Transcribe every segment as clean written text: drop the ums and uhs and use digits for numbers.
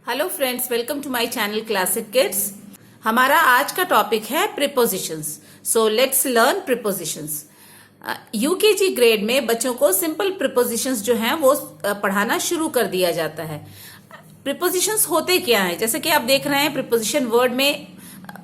Hello friends, welcome to my channel classic kids. हमारा आज का टॉपिक है prepositions. So let's learn prepositions. UKG grade में बच्चों को सिंपल प्रीपोजिशंस जो हैं वो पढ़ाना शुरू कर दिया जाता है। प्रीपोजिशंस होते क्या हैं? जैसे कि आप देख रहे हैं, प्रीपोजिशन वर्ड में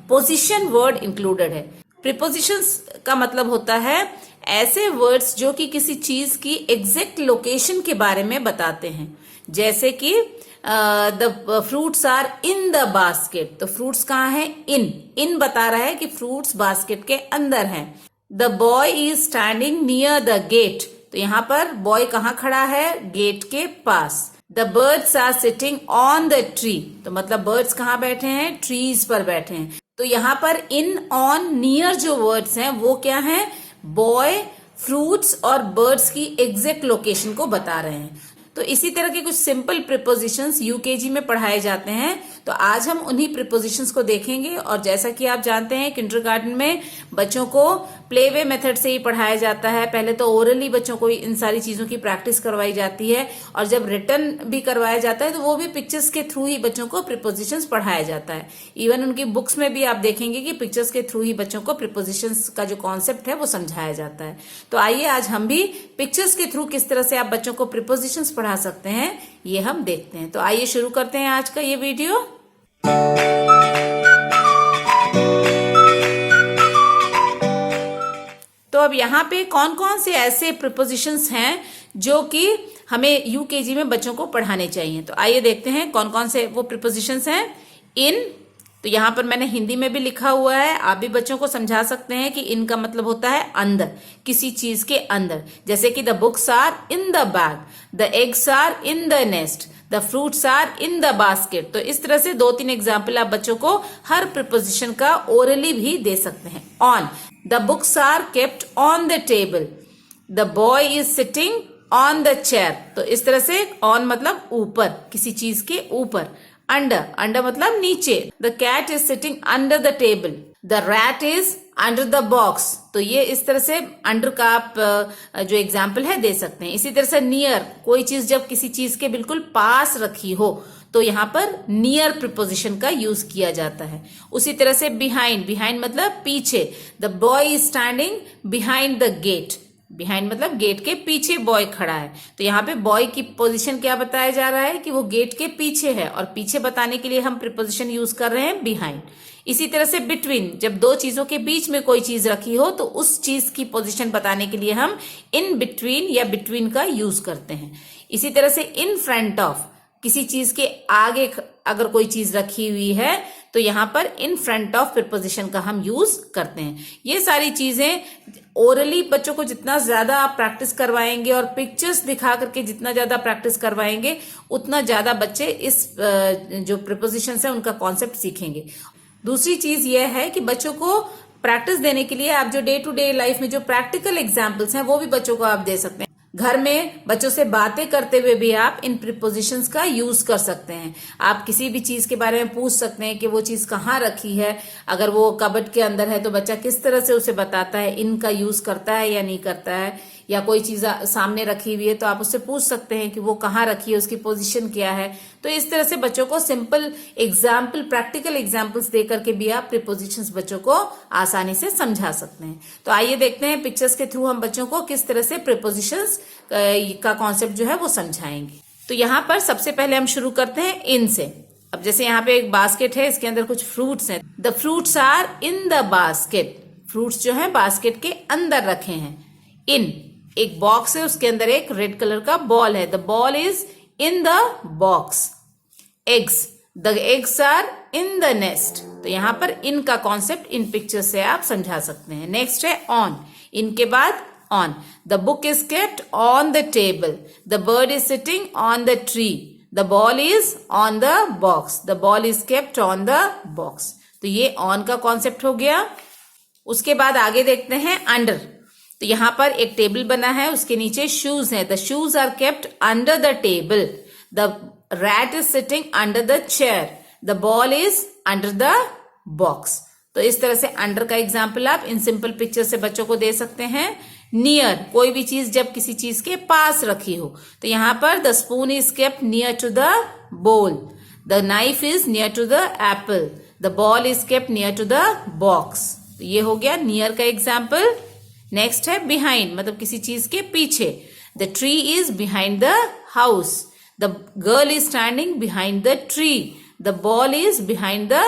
पोजिशन वर्ड इंक्लूडेड है। प्रीपोजिशंस का मतलब होता है ऐसे वर्ड्स जो कि किसी चीज की एग्जैक्ट लोकेशन के बारे में बताते हैं। जैसे कि the fruits are in the basket, तो फ्रूट्स कहाँ है? इन बता रहा है कि फ्रूट्स बास्केट के अंदर हैं। The boy is standing near the gate, तो यहाँ पर बॉय कहाँ खड़ा है? गेट के पास। The birds are sitting on the tree, तो मतलब बर्ड्स कहाँ बैठे हैं? ट्रीज पर बैठे हैं। तो यहाँ पर इन, ऑन, नियर जो वर्ड्स हैं वो क्या हैं? बॉय, फ्रूट्स और बर्ड्स की एग्जैक्ट लोकेशन को बता रहे हैं। तो इसी तरह के कुछ सिंपल प्रीपोजिशंस यूकेजी में पढ़ाए जाते हैं। तो आज हम उन्हीं प्रीपोजिशंस को देखेंगे। और जैसा कि आप जानते हैं, किंडरगार्टन में बच्चों को प्ले वे मेथड से ही पढ़ाया जाता है। पहले तो ओरली बच्चों को इन सारी चीजों की प्रैक्टिस करवाई जाती है, और जब रिटन भी करवाया जाता है तो वो भी पिक्चर्स के थ्रू ही बच्चों को प्रीपोजिशंस पढ़ाया जाता है। इवन उनकी बुक्स में भी आप देखेंगे कि पिक्चर्स के थ्रू ही बच्चों को प्रीपोजिशंस का जो कॉन्सेप्ट है वो समझाया जाता है। तो आइए आज हम भी पिक्चर्स के थ्रू किस तरह से आप बच्चों को प्रीपोजिशंस पढ़ा सकते हैं ये हम देखते हैं। तो आइए शुरू करते हैं आज का ये वीडियो। तो अब यहाँ पे कौन कौन से ऐसे प्रीपोजिशंस हैं जो कि हमें यूकेजी में बच्चों को पढ़ाने चाहिए। तो आइए देखते हैं कौन कौन से वो प्रीपोजिशंस हैं। इन, तो यहाँ पर मैंने हिंदी में भी लिखा हुआ है, आप भी बच्चों को समझा सकते हैं कि इन का मतलब होता है अंदर, किसी चीज के अंदर। जैसे कि the books are in the bag, the eggs are in the nest, the fruits are in the basket. तो इस तरह से 2-3 एग्जाम्पल आप बच्चों को हर प्रीपोजिशन का ओरली भी दे सकते हैं। On, the books are kept on the table, the boy is sitting on the chair. तो इस तरह से ऑन मतलब ऊपर, किसी चीज के ऊपर। अंडर, अंडर मतलब नीचे। The cat is sitting under the table, the rat is under the box. तो ये इस तरह से अंडर का आप जो एग्जाम्पल है दे सकते हैं। इसी तरह से नियर, कोई चीज जब किसी चीज के बिल्कुल पास रखी हो तो यहाँ पर नियर प्रीपोजिशन का यूज किया जाता है। उसी तरह से बिहाइंड, बिहाइंड मतलब पीछे। The boy is standing behind the gate, behind मतलब गेट के पीछे बॉय खड़ा है। तो यहाँ पे बॉय की पोजीशन क्या बताया जा रहा है कि वो गेट के पीछे है, और पीछे बताने के लिए हम प्रीपोजिशन यूज कर रहे हैं बिहाइंड। इसी तरह से बिटवीन, जब दो चीजों के बीच में कोई चीज रखी हो तो उस चीज की पोजीशन बताने के लिए हम इन बिटवीन या बिटवीन का यूज करते हैं। इसी तरह से इन फ्रंट ऑफ, किसी चीज के आगे अगर कोई चीज रखी हुई है तो यहाँ पर इन फ्रंट ऑफ प्रीपोजिशन का हम यूज करते हैं। ये सारी चीजें ओरली बच्चों को जितना ज्यादा आप प्रैक्टिस करवाएंगे और पिक्चर्स दिखा करके जितना ज्यादा प्रैक्टिस करवाएंगे उतना ज्यादा बच्चे इस जो प्रीपोजिशंस है उनका कॉन्सेप्ट सीखेंगे। दूसरी चीज यह है कि बच्चों को प्रैक्टिस देने के लिए आप जो डे टू डे लाइफ में जो प्रैक्टिकल एग्जाम्पल्स हैं वो भी बच्चों को आप दे सकते हैं। घर में बच्चों से बातें करते हुए भी आप इन प्रीपोजिशंस का यूज कर सकते हैं। आप किसी भी चीज के बारे में पूछ सकते हैं कि वो चीज कहाँ रखी है। अगर वो कबर्ड के अंदर है तो बच्चा किस तरह से उसे बताता है, इनका यूज करता है या नहीं करता है। या कोई चीज सामने रखी हुई है तो आप उससे पूछ सकते हैं कि वो कहाँ रखी है, उसकी पोजीशन क्या है। तो इस तरह से बच्चों को सिंपल एग्जाम्पल, प्रैक्टिकल एग्जाम्पल्स दे करके भी आप प्रीपोजिशंस बच्चों को आसानी से समझा सकते हैं। तो आइए देखते हैं पिक्चर्स के थ्रू हम बच्चों को किस तरह से प्रीपोजिशंस का कॉन्सेप्ट जो है वो समझाएंगे। तो यहाँ पर सबसे पहले हम शुरू करते हैं इन से। अब जैसे यहाँ पे एक बास्केट है, इसके अंदर कुछ फ्रूट्स हैं। The fruits are in the basket, fruits जो है बास्केट के अंदर रखे हैं। इन, एक बॉक्स है, उसके अंदर एक रेड कलर का बॉल है। The ball is in the box. Eggs, the eggs are in the nest. तो यहाँ पर इन का कॉन्सेप्ट इन पिक्चर से आप समझा सकते हैं। नेक्स्ट है ऑन, इनके बाद on. The book is kept on the table, the bird is sitting on the tree, the ball is on the box, the ball is kept on the box. तो ये ऑन का concept हो गया। उसके बाद आगे देखते हैं अंडर। तो यहाँ पर एक टेबल बना है, उसके नीचे शूज है। The shoes are kept under the table, the rat is sitting under the chair, the ball is under the box. तो इस तरह से अंडर का एग्जाम्पल आप इन सिंपल पिक्चर से बच्चों को दे सकते हैं। नियर, कोई भी चीज जब किसी चीज के पास रखी हो, तो यहाँ पर the spoon is kept near to the bowl, the knife is near to the apple, the ball is kept near to the box. तो ये हो गया नियर का एग्जाम्पल। नेक्स्ट है बिहाइंड, मतलब किसी चीज के पीछे। The tree is behind the house, the girl is standing behind the tree, the ball is behind the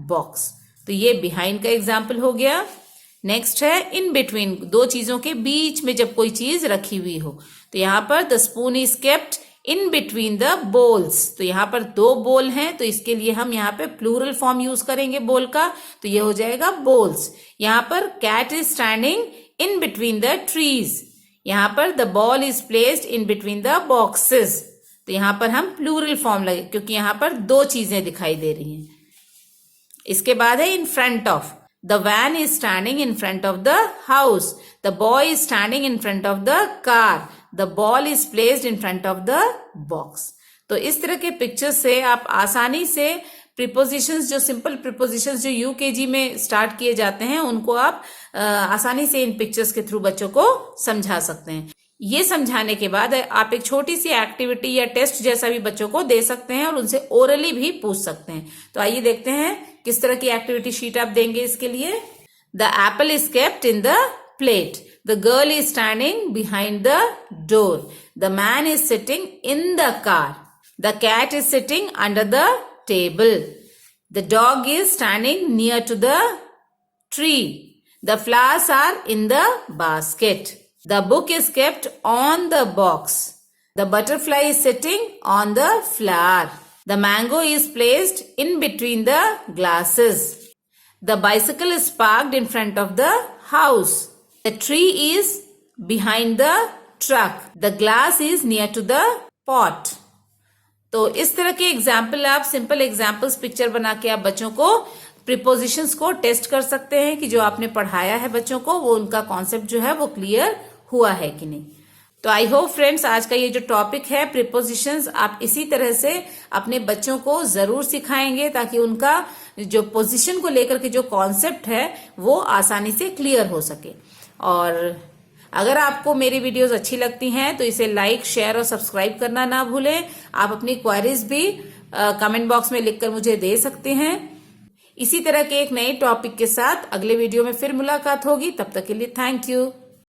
box. तो ये बिहाइंड का एग्जाम्पल हो गया। नेक्स्ट है इन बिटवीन, दो चीजों के बीच में जब कोई चीज रखी हुई हो। तो यहां पर the spoon is kept in between the bowls. तो यहाँ पर दो बोल हैं, तो इसके लिए हम यहाँ पे प्लूरल फॉर्म यूज करेंगे बोल का, तो ये हो जाएगा बोल्स। यहाँ पर cat is standing in between the trees, यहाँ पर the ball is placed in between the boxes. तो यहाँ पर हम प्लूरल फॉर्म लगे क्योंकि यहाँ पर दो चीजें दिखाई दे रही हैं। इसके बाद है in front of, the van is standing in front of the house, the boy is standing in front of the car, the ball is placed in front of the box. तो इस तरह के पिक्चर्स से आप आसानी से prepositions, जो simple prepositions जो यूकेजी में स्टार्ट किए जाते हैं, उनको आप आसानी से इन पिक्चर्स के थ्रू बच्चों को समझा सकते हैं। ये समझाने के बाद आप एक छोटी सी एक्टिविटी या टेस्ट जैसा भी बच्चों को दे सकते हैं और उनसे ओरली भी पूछ सकते हैं। तो आइए देखते हैं किस तरह की एक्टिविटी शीट आप देंगे इसके लिए। The apple is kept in the plate, the girl is standing behind the door, the man is sitting in the car, the cat is sitting under the table, the dog is standing near to the tree, the flowers are in the basket, the book is kept on the box, the butterfly is sitting on the flower, the mango is placed in between the glasses, the bicycle is parked in front of the house, the tree is behind the truck, the glass is near to the pot। तो इस तरह के example, आप simple examples picture बना के आप बच्चों को प्रीपोजिशंस को टेस्ट कर सकते हैं कि जो आपने पढ़ाया है बच्चों को वो उनका कॉन्सेप्ट जो है वो क्लियर हुआ है कि नहीं। तो आई होप फ्रेंड्स आज का ये जो टॉपिक है प्रीपोजिशंस, आप इसी तरह से अपने बच्चों को जरूर सिखाएंगे ताकि उनका जो पोजिशन को लेकर के जो कॉन्सेप्ट है वो आसानी से क्लियर हो सके। और अगर आपको मेरी वीडियोस अच्छी लगती हैं तो इसे लाइक, शेयर और सब्सक्राइब करना ना भूलें। आप अपनी क्वेरीज भी कमेंट बॉक्स में लिखकर मुझे दे सकते हैं। इसी तरह के एक नए टॉपिक के साथ अगले वीडियो में फिर मुलाकात होगी। तब तक के लिए थैंक यू।